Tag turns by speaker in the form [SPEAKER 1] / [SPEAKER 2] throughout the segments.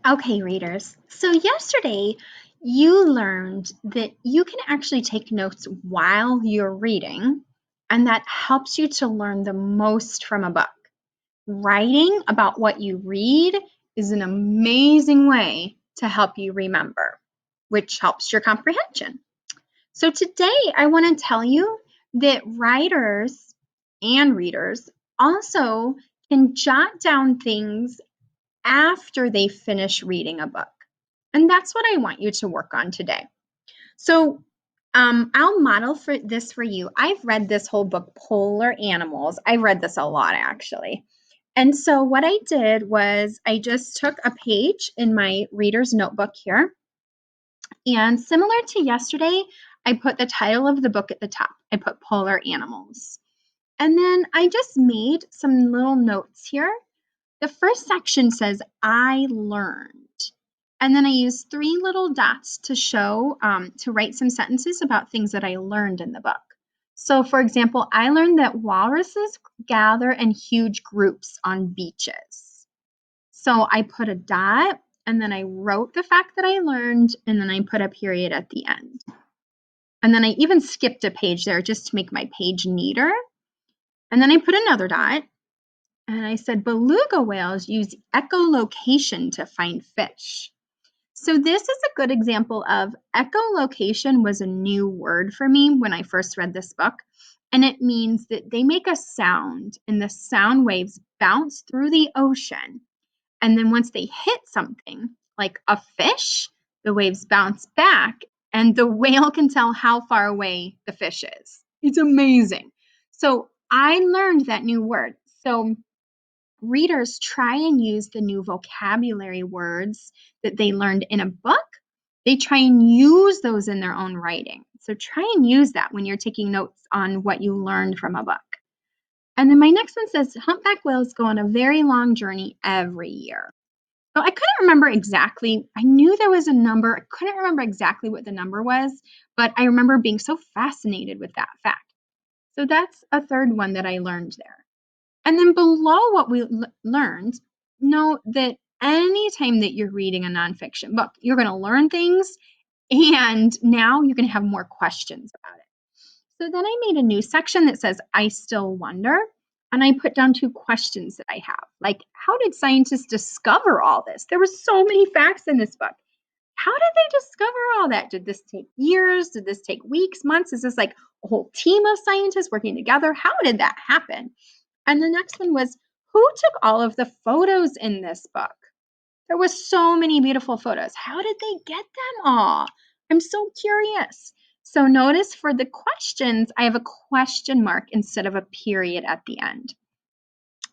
[SPEAKER 1] Okay, readers. So yesterday you learned that you can actually take notes while you're reading, and that helps you to learn the most from a book. Writing about what you read is an amazing way to help you remember, which helps your comprehension. So today I want to tell you that writers and readers also can jot down things after they finish reading a book. And that's what I want you to work on today. So I'll model for this for you. I've read this whole book, Polar Animals. I've read this a lot, actually. And so what I did was I just took a page in my reader's notebook here. And similar to yesterday, I put the title of the book at the top. I put Polar Animals. And then I just made some little notes here. The first section says, I learned. And then I used three little dots to show, to write some sentences about things that I learned in the book. So for example, I learned that walruses gather in huge groups on beaches. So I put a dot and then I wrote the fact that I learned and then I put a period at the end. And then I even skipped a page there just to make my page neater. And then I put another dot. And I said, beluga whales use echolocation to find fish. So this is a good example of echolocation was a new word for me when I first read this book. And it means that they make a sound and the sound waves bounce through the ocean. And then once they hit something like a fish, the waves bounce back and the whale can tell how far away the fish is. It's amazing. So I learned that new word. So readers try and use the new vocabulary words that they learned in a book. They try and use those in their own writing. So try and use that when you're taking notes on what you learned from a book. And then my next one says, humpback whales go on a very long journey every year. So I couldn't remember exactly. I knew there was a number. I couldn't remember exactly what the number was, but I remember being so fascinated with that fact. So that's a third one that I learned there. And then below what we learned, note that anytime that you're reading a nonfiction book, you're going to learn things and now you're going to have more questions about it. So then I made a new section that says, I still wonder. And I put down two questions that I have, like, how did scientists discover all this? There were so many facts in this book. How did they discover all that? Did this take years? Did this take weeks, months? Is this like a whole team of scientists working together? How did that happen? And the next one was, who took all of the photos in this book? There was so many beautiful photos. How did they get them all? I'm so curious. So notice for the questions, I have a question mark instead of a period at the end.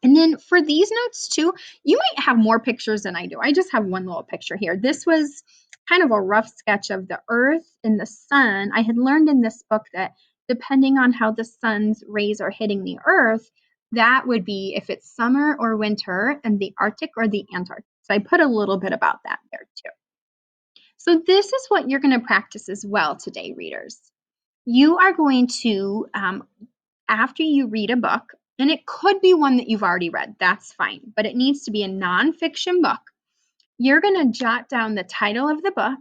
[SPEAKER 1] And then for these notes too, you might have more pictures than I do. I just have one little picture here. This was kind of a rough sketch of the earth and the sun. I had learned in this book that depending on how the sun's rays are hitting the earth, that would be if it's summer or winter and the Arctic or the Antarctic. So I put a little bit about that there too. So this is what you're going to practice as well today, readers. You are going to, after you read a book, and it could be one that you've already read, that's fine, but it needs to be a nonfiction book. You're going to jot down the title of the book,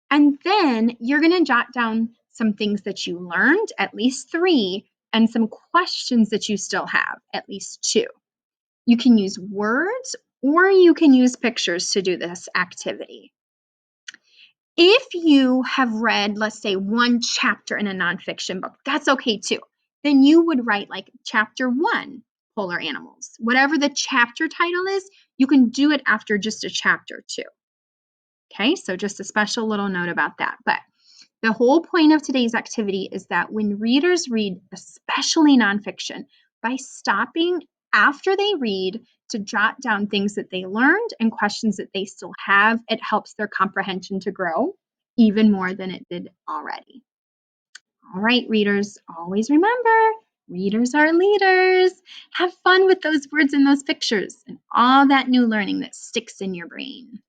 [SPEAKER 1] and then you're going to jot down some things that you learned, at least 3, and some questions that you still have, at least 2. You can use words or you can use pictures to do this activity. If you have read, let's say, one chapter in a nonfiction book, that's okay too. Then you would write like chapter 1, Polar Animals. Whatever the chapter title is, you can do it after just a chapter too. Okay, so just a special little note about that. But the whole point of today's activity is that when readers read, especially nonfiction, by stopping after they read to jot down things that they learned and questions that they still have, it helps their comprehension to grow even more than it did already. All right, readers, always remember, readers are leaders. Have fun with those words and those pictures and all that new learning that sticks in your brain.